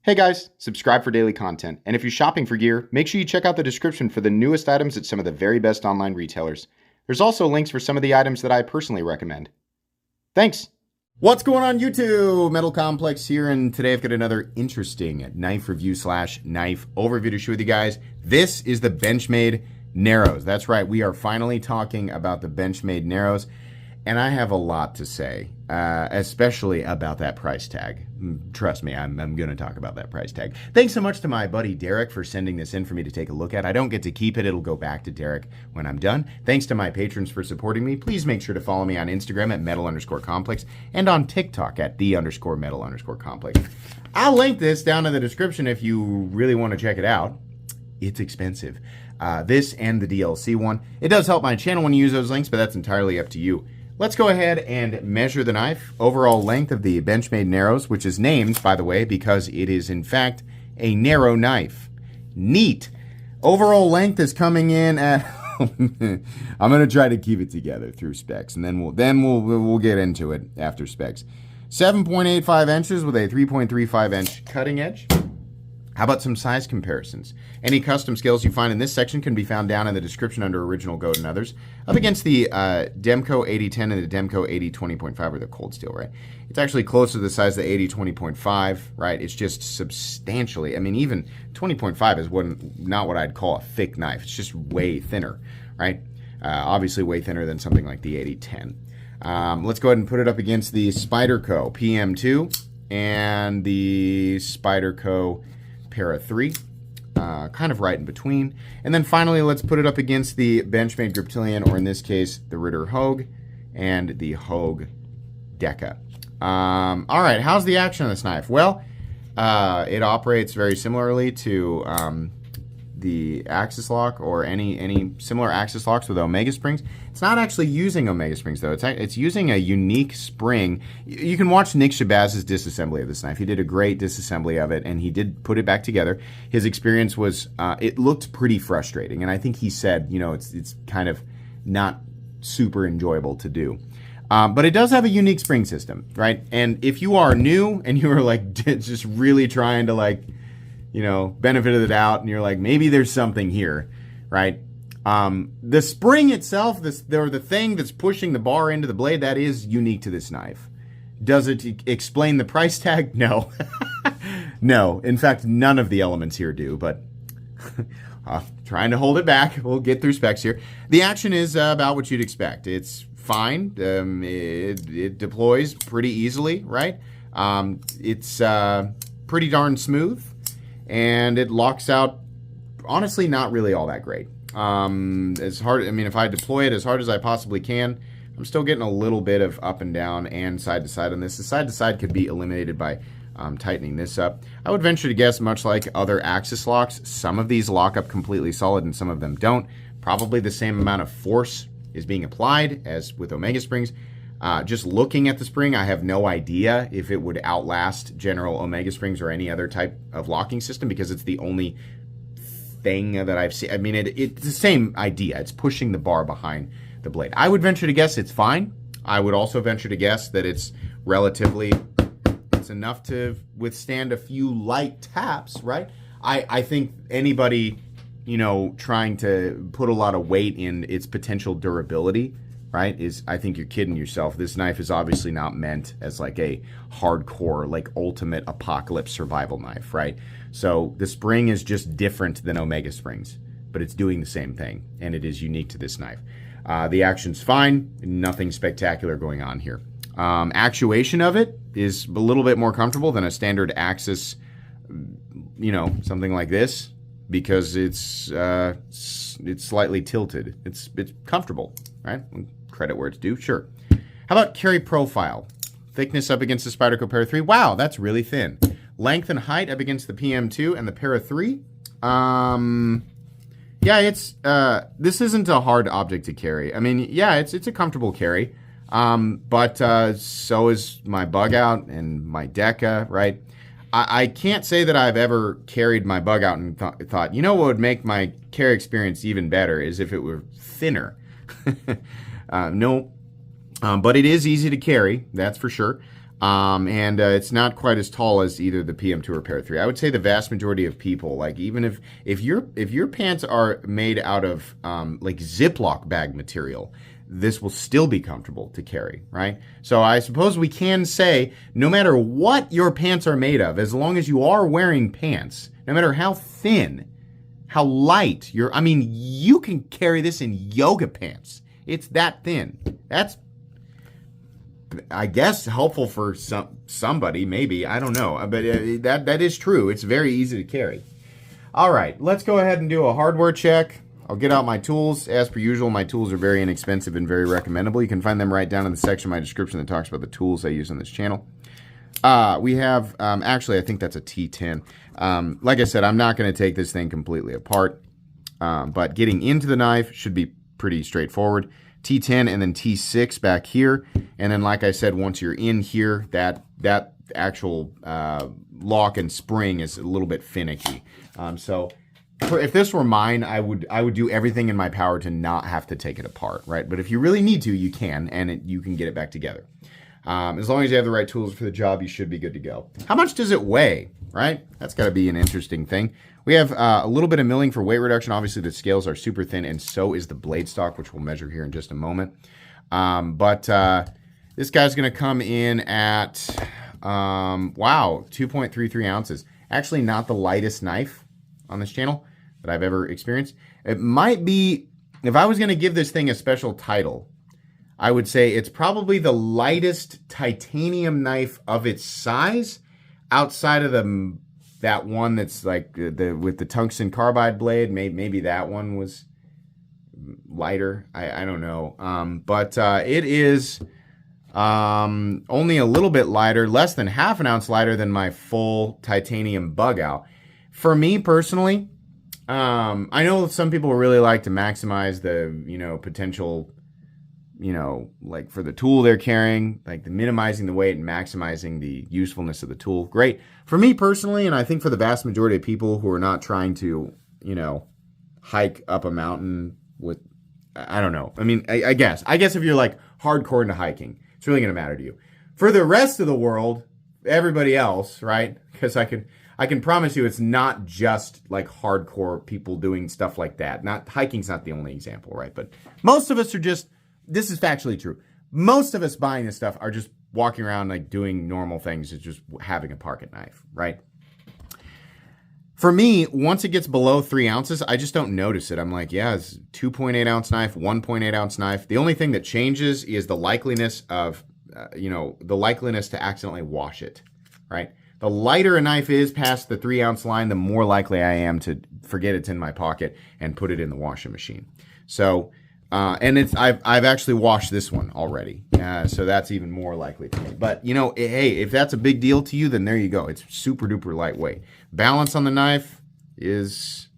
Hey guys, subscribe for daily content. And if you're shopping for gear, make sure you check out the description for the newest items at some of the very best online retailers. There's also links for some of the items that I personally recommend. Thanks! What's going on YouTube? Metal Complex here, and today I've got another interesting knife review / knife overview to share with you guys. This is the Benchmade Narrows. That's right, we are finally talking about the Benchmade Narrows. And I have a lot to say, especially about that price tag. Trust me, I'm going to talk about that price tag. Thanks so much to my buddy Derek for sending this in for me to take a look at. I don't get to keep it. It'll go back to Derek when I'm done. Thanks to my patrons for supporting me. Please make sure to follow me on Instagram at metal_complex and on TikTok at _metal_complex. I'll link this down in the description if you really want to check it out. It's expensive. This and the DLC one. It does help my channel when you use those links, but that's entirely up to you. Let's go ahead and measure the knife. Overall length of the Benchmade Narrows, which is named, by the way, because it is in fact a narrow knife. Neat. Overall length is coming in at I'm going to try to keep it together through specs, and then we'll get into it after specs. 7.85 inches with a 3.35 inch cutting edge. How about some size comparisons? Any custom scales you find in this section can be found down in the description under Original Goat and others. Up against the Demco 8010 and the Demco 8020.5, or the cold steel, right? It's actually closer to the size of the 8020.5, right? It's just substantially, I mean, even 20.5 is not what I'd call a thick knife. It's just way thinner, right? Obviously way thinner than something like the 8010. Let's go ahead and put it up against the Spyderco PM2 and the Spyderco Para 3, kind of right in between. And then finally, let's put it up against the Benchmade Griptilian, or in this case, the Ritter Hogue and the Hogue Deca. All right, how's the action on this knife? Well, it operates very similarly to the Axis Lock or any similar Axis Locks with Omega springs. It's not actually using Omega springs though. It's using a unique spring. You can watch Nick Shabazz's disassembly of this knife. He did a great disassembly of it, and he did put it back together. His experience was it looked pretty frustrating, and I think he said, you know, it's kind of not super enjoyable to do. But it does have a unique spring system, right? And if you are new and you are like just really trying to, like, you know, benefit of the doubt, and you're like, maybe there's something here, right? The spring itself, the thing that's pushing the bar into the blade, that is unique to this knife. Does it explain the price tag? No. No. In fact, none of the elements here do, but trying to hold it back. We'll get through specs here. The action is about what you'd expect. It's fine. It deploys pretty easily, right? It's pretty darn smooth. And it locks out, honestly, not really all that great. As hard, I mean, if I deploy it as hard as I possibly can, I'm still getting a little bit of up and down and side to side on this. The side to side could be eliminated by tightening this up. I would venture to guess, much like other Axis locks, some of these lock up completely solid and some of them don't. Probably the same amount of force is being applied as with Omega springs. Just looking at the spring, I have no idea if it would outlast general Omega springs or any other type of locking system, because it's the only thing that I've seen. I mean, it's the same idea. It's pushing the bar behind the blade. I would venture to guess it's fine. I would also venture to guess that it's enough to withstand a few light taps, right? I think anybody, you know, trying to put a lot of weight in its potential durability, right, I think you're kidding yourself. This knife is obviously not meant as like a hardcore, like ultimate apocalypse survival knife, right? So the spring is just different than Omega springs, but it's doing the same thing, and it is unique to this knife. The action's fine, nothing spectacular going on here. Actuation of it is a little bit more comfortable than a standard Axis, you know, something like this, because it's slightly tilted. It's comfortable, right? Credit where it's due, sure. How about carry profile? Thickness up against the Spyderco Para 3. Wow, that's really thin. Length and height up against the PM2 and the Para 3. Yeah, it's this isn't a hard object to carry. I mean, yeah, it's a comfortable carry. But so is my bug out and my Deca, right? I can't say that I've ever carried my bug out and thought, you know what would make my carry experience even better is if it were thinner. No, but it is easy to carry, that's for sure. And it's not quite as tall as either the PM2 or Pair 3. I would say the vast majority of people, like even if your pants are made out of like Ziploc bag material, this will still be comfortable to carry, right? So I suppose we can say no matter what your pants are made of, as long as you are wearing pants, no matter how thin, how light you can carry this in yoga pants. It's that thin. That's, I guess, helpful for somebody, maybe. I don't know. But that is true. It's very easy to carry. All right, let's go ahead and do a hardware check. I'll get out my tools. As per usual, my tools are very inexpensive and very recommendable. You can find them right down in the section of my description that talks about the tools I use on this channel. We have, actually, I think that's a T10. Like I said, I'm not going to take this thing completely apart, but getting into the knife should be pretty straightforward. T10 and then T6 back here. And then, like I said, once you're in here, that actual lock and spring is a little bit finicky. So if this were mine, I would do everything in my power to not have to take it apart, right? But if you really need to, you can, and you can get it back together. As long as you have the right tools for the job, you should be good to go. How much does it weigh, right? That's got to be an interesting thing. We have a little bit of milling for weight reduction. Obviously, the scales are super thin, and so is the blade stock, which we'll measure here in just a moment. But this guy's going to come in at, wow, 2.33 ounces. Actually, not the lightest knife on this channel that I've ever experienced. It might be, if I was going to give this thing a special title, I would say it's probably the lightest titanium knife of its size outside of that one that's like with the tungsten carbide blade. Maybe that one was lighter. I don't know. But it is only a little bit lighter, less than half an ounce lighter than my full titanium bug out. For me personally, I know some people really like to maximize the, potential, like for the tool they're carrying, like minimizing the weight and maximizing the usefulness of the tool. Great. For me personally, and I think for the vast majority of people who are not trying to, hike up a mountain with, I don't know. I mean, I guess if you're like hardcore into hiking, it's really going to matter to you. For the rest of the world, everybody else, right? Because I can promise you it's not just like hardcore people doing stuff like that. Hiking's not the only example, right? But most of us are just, this is factually true. Most of us buying this stuff are just walking around like doing normal things, it's just having a pocket knife, right? For me, once it gets below 3 ounces, I just don't notice it. I'm like, yeah, it's 2.8 ounce knife, 1.8 ounce knife. The only thing that changes is the likeliness of, the likeliness to accidentally wash it, right? The lighter a knife is past the 3 ounce line, the more likely I am to forget it's in my pocket and put it in the washing machine. So, and I've actually washed this one already, so that's even more likely to me. But hey, if that's a big deal to you, then there you go. It's super duper lightweight. Balance on the knife is,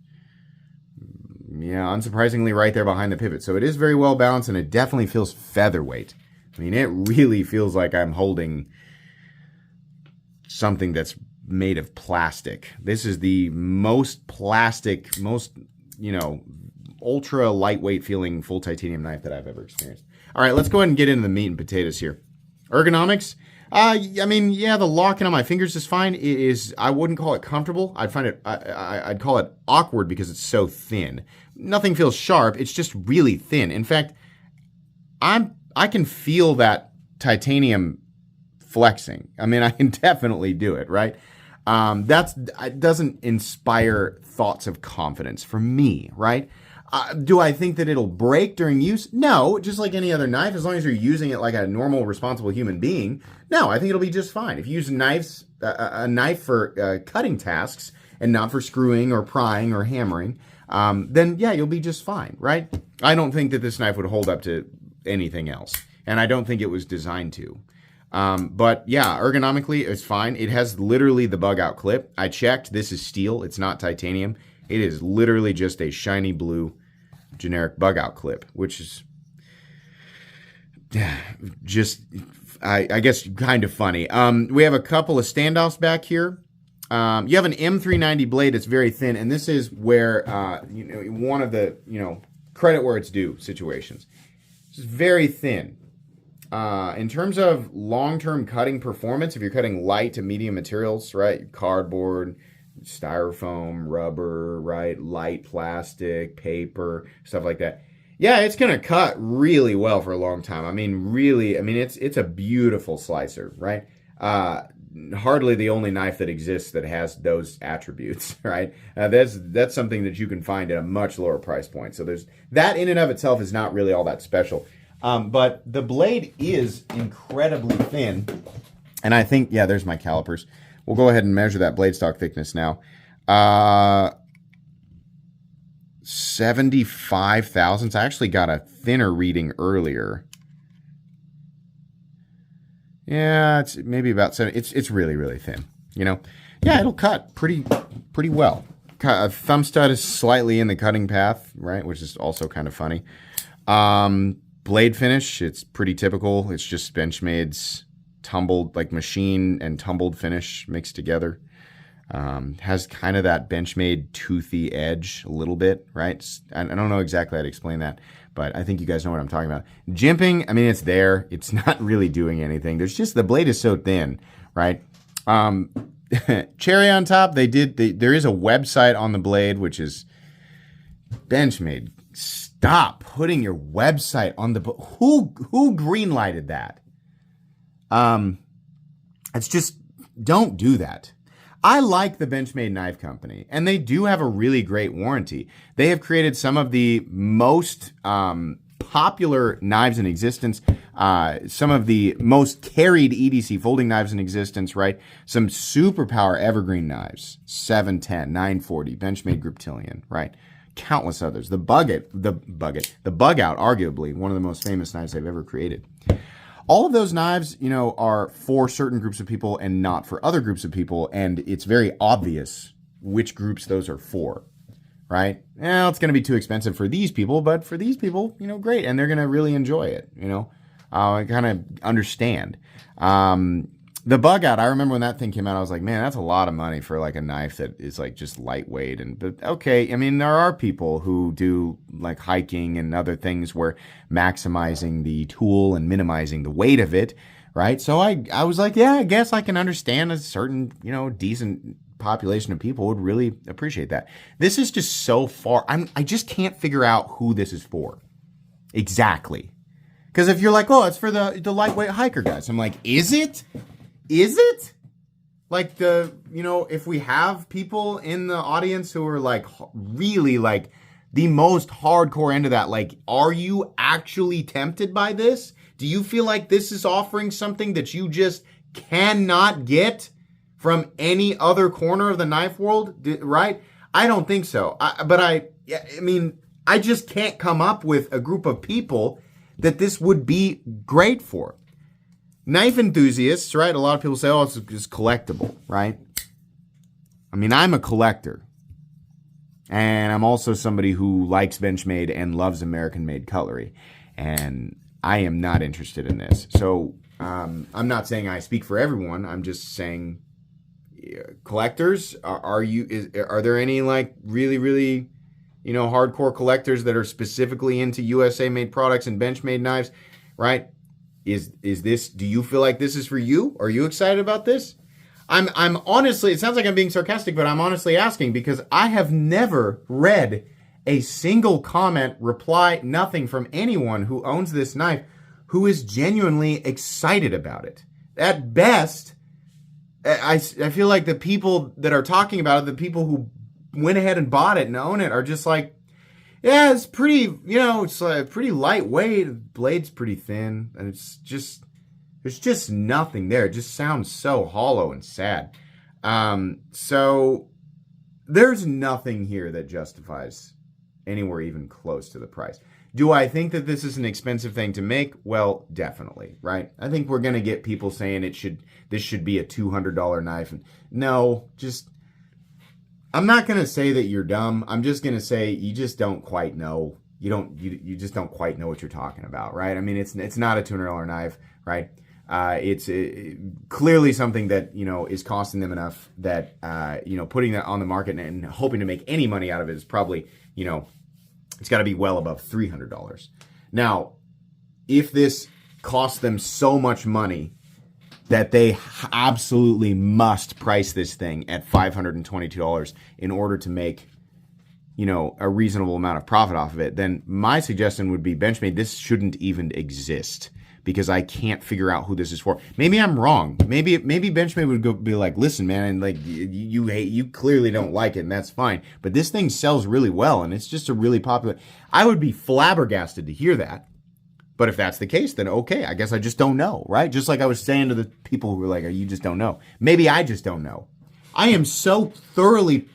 unsurprisingly right there behind the pivot. So it is very well balanced, and it definitely feels featherweight. I mean, it really feels like I'm holding something that's made of plastic. This is the most plastic, most, ultra lightweight feeling full titanium knife that I've ever experienced. All right, let's go ahead and get into the meat and potatoes here. Ergonomics. The locking on my fingers is fine. It is, I wouldn't call it comfortable. I'd call it awkward because it's so thin. Nothing feels sharp. It's just really thin. In fact, I can feel that titanium flexing. I mean, I can definitely do it, right? It doesn't inspire thoughts of confidence for me, right? Do I think that it'll break during use? No, just like any other knife, as long as you're using it like a normal, responsible human being. No, I think it'll be just fine. If you use a knife for cutting tasks and not for screwing or prying or hammering, then yeah, you'll be just fine, right? I don't think that this knife would hold up to anything else, and I don't think it was designed to. But yeah, ergonomically, it's fine. It has literally the bug out clip. I checked. This is steel. It's not titanium. It is literally just a shiny blue generic bug out clip, which is just, I guess, kind of funny. We have a couple of standoffs back here. You have an M390 blade that's very thin, and this is where, one of the, credit where it's due situations. It's very thin. In terms of long-term cutting performance, if you're cutting light to medium materials, right, cardboard, styrofoam, rubber, right, light plastic, paper, stuff like that. Yeah, it's gonna cut really well for a long time. I mean, really, I mean, it's a beautiful slicer, right? Hardly the only knife that exists that has those attributes, right? That's something that you can find at a much lower price point. So there's that in and of itself is not really all that special. But the blade is incredibly thin, and I think, yeah, there's my calipers. We'll go ahead and measure that blade stock thickness now. 75 thousandths. I actually got a thinner reading earlier. Yeah, it's maybe about 7. It's really, really thin, you know. Yeah, it'll cut pretty well. A thumb stud is slightly in the cutting path, right, which is also kind of funny. Blade finish, it's pretty typical. It's just Benchmade's tumbled, like machine and tumbled finish mixed together. Has kind of that Benchmade toothy edge a little bit, right? I don't know exactly how to explain that, but I think you guys know what I'm talking about. Jimping, I mean, it's there. It's not really doing anything. There's just, the blade is so thin, right? Cherry on top, there is a website on the blade, which is Benchmade. Stop putting your website on the, who greenlighted that? It's just, don't do that. I like the Benchmade Knife Company, and they do have a really great warranty. They have created some of the most popular knives in existence, some of the most carried EDC folding knives in existence, right? Some superpower evergreen knives, 710, 940, Benchmade Griptilian, right? Countless others. The Bug Out, arguably one of the most famous knives they've ever created. All of those knives, you know, are for certain groups of people and not for other groups of people, and it's very obvious which groups those are for, right? Well, it's going to be too expensive for these people, but for these people, you know, great, and they're going to really enjoy it, you know. I kind of understand. The Bug Out, I remember when that thing came out, I was like, man, that's a lot of money for like a knife that is like just lightweight. But okay, I mean, there are people who do like hiking and other things where maximizing the tool and minimizing the weight of it, right? So I was like, yeah, I guess I can understand a certain, you know, decent population of people would really appreciate that. This is just so far, I just can't figure out who this is for exactly. Because if you're like, oh, it's for the lightweight hiker guys, I'm like, is it? Is it? Like you know, if we have people in the audience who are like really like the most hardcore into that, like, are you actually tempted by this? Do you feel like this is offering something that you just cannot get from any other corner of the knife world, right? I don't think so. I mean, I just can't come up with a group of people that this would be great for. Knife enthusiasts, right? A lot of people say, oh, it's collectible, right? I mean, I'm a collector. And I'm also somebody who likes Benchmade and loves American-made cutlery. And I am not interested in this. So I'm not saying I speak for everyone. I'm just saying, collectors, are there any like really, really, you know, hardcore collectors that are specifically into USA-made products and Benchmade knives, right? Is this, do you feel like this is for you? Are you excited about this? I'm honestly, it sounds like I'm being sarcastic, but I'm honestly asking because I have never read a single comment, reply, nothing from anyone who owns this knife who is genuinely excited about it. At best, I feel like the people that are talking about it, the people who went ahead and bought it and own it are just like, yeah, it's pretty, you know, it's pretty lightweight. The blade's pretty thin. And it's just, there's just nothing there. It just sounds so hollow and sad. So there's nothing here that justifies anywhere even close to the price. Do I think that this is an expensive thing to make? Well, definitely, right? I think we're going to get people saying this should be a $200 knife. And no, just, I'm not going to say that you're dumb. I'm just going to say you just don't quite know. You just don't quite know what you're talking about, right? I mean, it's not a $200 knife, right? It's clearly something that, you know, is costing them enough that, you know, putting that on the market and hoping to make any money out of it is probably, you know, it's got to be well above $300. Now, if this cost them so much money that they absolutely must price this thing at $522 in order to make, a reasonable amount of profit off of it, then my suggestion would be Benchmade, this shouldn't even exist because I can't figure out who this is for. Maybe I'm wrong. Maybe Benchmade would be like, listen, man, and like you clearly don't like it, and that's fine. But this thing sells really well, and it's just a really popular. I would be flabbergasted to hear that. But if that's the case, then okay, I guess I just don't know, right? Just like I was saying to the people who were like, you just don't know. Maybe I just don't know. I am so thoroughly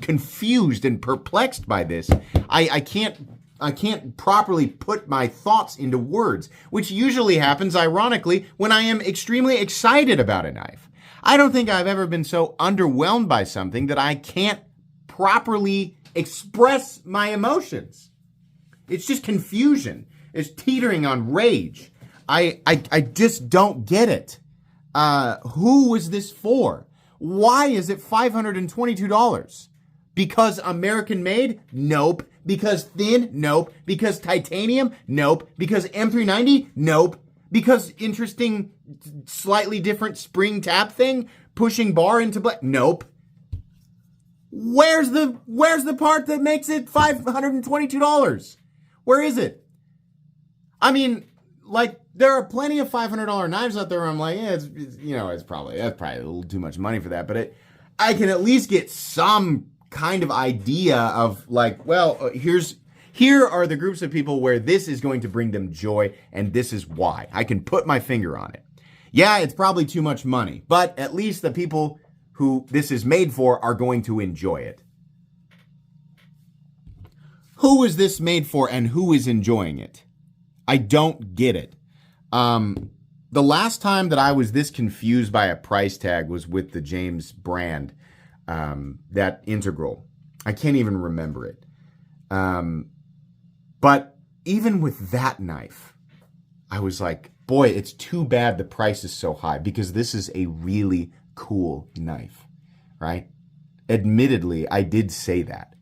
confused and perplexed by this. I can't properly put my thoughts into words, which usually happens, ironically, when I am extremely excited about a knife. I don't think I've ever been so underwhelmed by something that I can't properly express my emotions. It's just confusion. It's teetering on rage. I just don't get it. Who was this for? Why is it $522? Because American made? Nope. Because thin? Nope. Because titanium? Nope. Because M390? Nope. Because interesting, slightly different spring tap thing? Pushing bar into black? Nope. Where's the part that makes it $522? Where is it? I mean, like, there are plenty of $500 knives out there where I'm like, yeah, that's probably a little too much money for that. But I can at least get some kind of idea of like, well, here are the groups of people where this is going to bring them joy, and this is why. I can put my finger on it. Yeah, it's probably too much money, but at least the people who this is made for are going to enjoy it. Who is this made for, and who is enjoying it? I don't get it. The last time that I was this confused by a price tag was with the James brand, that Integral. I can't even remember it. But even with that knife, I was like, boy, it's too bad the price is so high because this is a really cool knife, right? Admittedly, I did say that.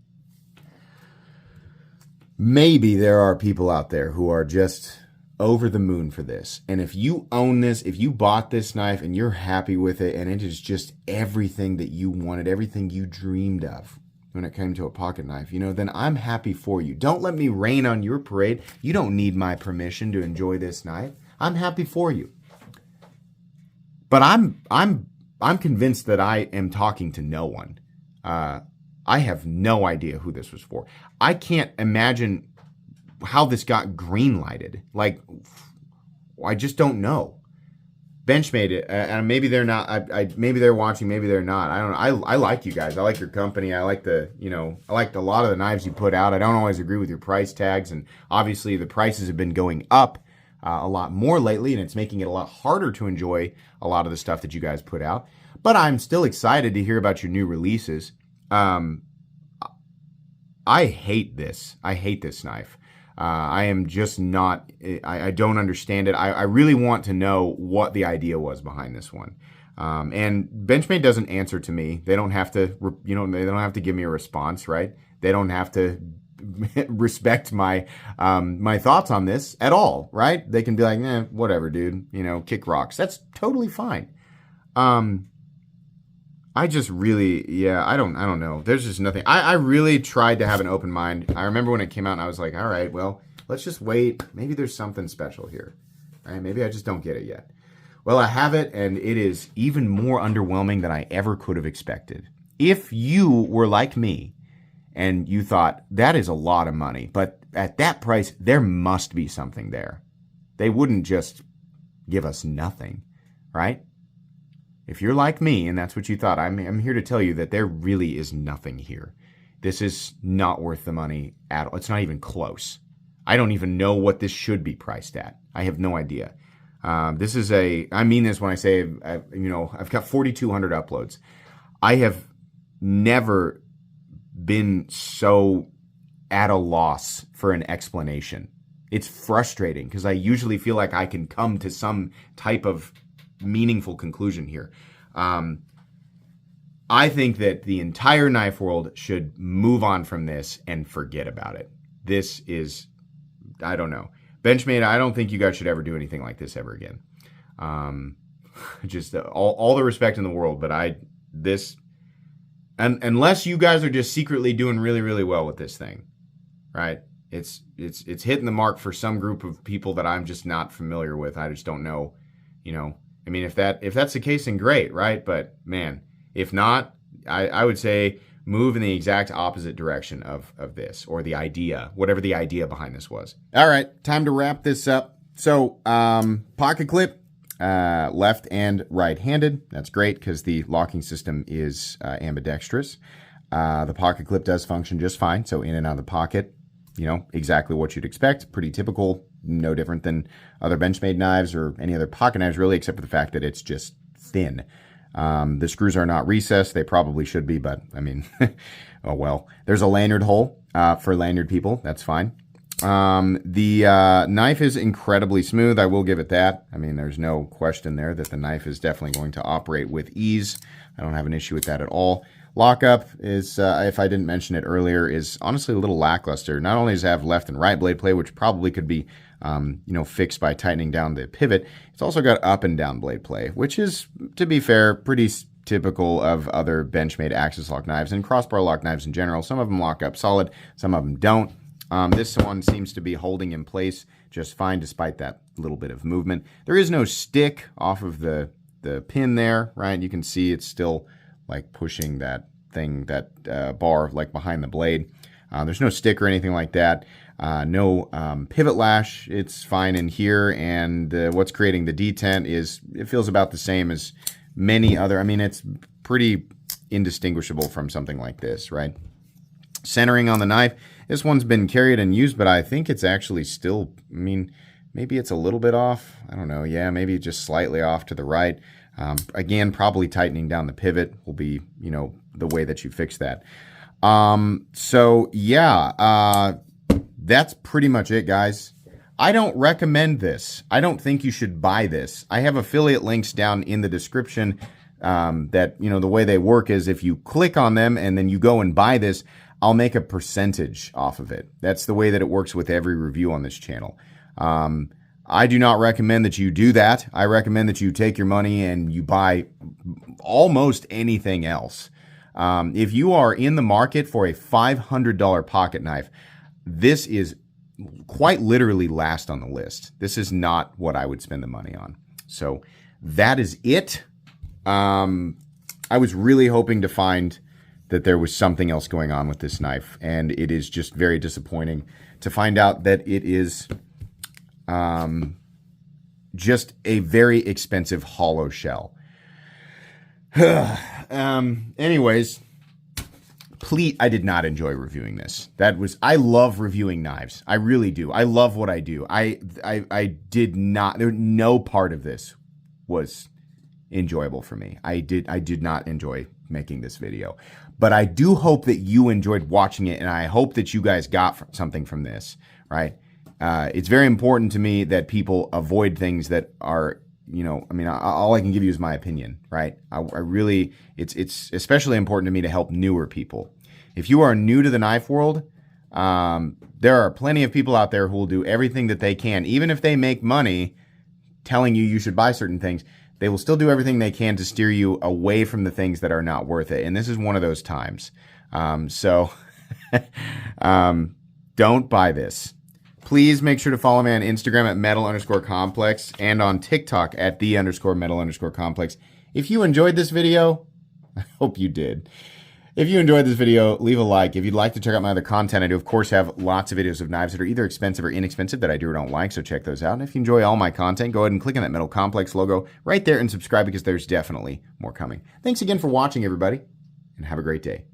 Maybe there are people out there who are just over the moon for this. And if you own this, if you bought this knife and you're happy with it and it is just everything that you wanted, everything you dreamed of when it came to a pocket knife, then I'm happy for you. Don't let me rain on your parade. You don't need my permission to enjoy this knife. I'm happy for you. But I'm convinced that I am talking to no one. I have no idea who this was for. I can't imagine how this got green lighted. Like, I just don't know. Benchmade it, and maybe they're not. Maybe they're watching. Maybe they're not. I don't know. I like you guys. I like your company. I like I like a lot of the knives you put out. I don't always agree with your price tags, and obviously the prices have been going up a lot more lately, and it's making it a lot harder to enjoy a lot of the stuff that you guys put out. But I'm still excited to hear about your new releases. I hate this. I hate this knife. I am just not, I don't understand it. I really want to know what the idea was behind this one. And Benchmade doesn't answer to me. They don't have to, they don't have to give me a response, right? They don't have to respect my my thoughts on this at all, right? They can be like, whatever, dude, kick rocks. That's totally fine. I just really, I don't know. There's just nothing. I really tried to have an open mind. I remember when it came out and I was like, all right, well, let's just wait. Maybe there's something special here. Right? Maybe I just don't get it yet. Well, I have it, and it is even more underwhelming than I ever could have expected. If you were like me and you thought, that is a lot of money, but at that price, there must be something there. They wouldn't just give us nothing, right? If you're like me and that's what you thought, I'm here to tell you that there really is nothing here. This is not worth the money at all. It's not even close. I don't even know what this should be priced at. I have no idea. This is I mean this when I say, I've got 4,200 uploads. I have never been so at a loss for an explanation. It's frustrating because I usually feel like I can come to some type of meaningful conclusion here. I think that the entire knife world should move on from this and forget about it. This is, I don't know. Benchmade, I don't think you guys should ever do anything like this ever again. Just all the respect in the world, but unless you guys are just secretly doing really, really well with this thing, right? It's hitting the mark for some group of people that I'm just not familiar with. I just don't know, I mean, if that's the case, then great, right? But man, if not, I would say move in the exact opposite direction of this, or the idea, whatever the idea behind this was. All right, time to wrap this up. So, pocket clip, left and right-handed. That's great because the locking system is ambidextrous. The pocket clip does function just fine. So in and out of the pocket, exactly what you'd expect. Pretty typical, no different than other Benchmade knives or any other pocket knives really, except for the fact that it's just thin. The screws are not recessed. They probably should be, but I mean, oh well. There's a lanyard hole for lanyard people. That's fine. The knife is incredibly smooth. I will give it that. I mean, there's no question there that the knife is definitely going to operate with ease. I don't have an issue with that at all. Lockup is, if I didn't mention it earlier, is honestly a little lackluster. Not only does it have left and right blade play, which probably could be, fixed by tightening down the pivot, it's also got up and down blade play, which is, to be fair, pretty typical of other Benchmade axis lock knives and crossbar lock knives in general. Some of them lock up solid, some of them don't. This one seems to be holding in place just fine despite that little bit of movement. There is no stick off of the pin there, right? You can see it's still like pushing that thing, that bar like behind the blade. There's no stick or anything like that. No pivot lash. It's fine in here, and what's creating the detent it feels about the same as many other. I mean, it's pretty indistinguishable from something like this, right? Centering on the knife. This one's been carried and used, but I think it's actually still, I mean, maybe it's a little bit off. I don't know. Yeah, maybe just slightly off to the right. Again, probably tightening down the pivot will be, the way that you fix that. So yeah, that's pretty much it, guys. I don't recommend this. I don't think you should buy this. I have affiliate links down in the description that, the way they work is if you click on them and then you go and buy this, I'll make a percentage off of it. That's the way that it works with every review on this channel. I do not recommend that you do that. I recommend that you take your money and you buy almost anything else. If you are in the market for a $500 pocket knife, this is quite literally last on the list. This is not what I would spend the money on. So that is it. I was really hoping to find that there was something else going on with this knife, and it is just very disappointing to find out that it is just a very expensive hollow shell. Anyways, please, I did not enjoy reviewing this. I love reviewing knives. I really do. I love what I do. I did not, no part of this was enjoyable for me. I did not enjoy making this video, but I do hope that you enjoyed watching it, and I hope that you guys got something from this, right? It's very important to me that people avoid things that are, I mean, all I can give you is my opinion, right? I really, it's especially important to me to help newer people. If you are new to the knife world, there are plenty of people out there who will do everything that they can, even if they make money telling you should buy certain things. They will still do everything they can to steer you away from the things that are not worth it. And this is one of those times. So don't buy this. Please make sure to follow me on Instagram at metal_complex and on TikTok at _metal_complex. If you enjoyed this video, I hope you did. If you enjoyed this video, leave a like. If you'd like to check out my other content, I do, of course, have lots of videos of knives that are either expensive or inexpensive that I do or don't like, so check those out. And if you enjoy all my content, go ahead and click on that Metal Complex logo right there and subscribe because there's definitely more coming. Thanks again for watching, everybody, and have a great day.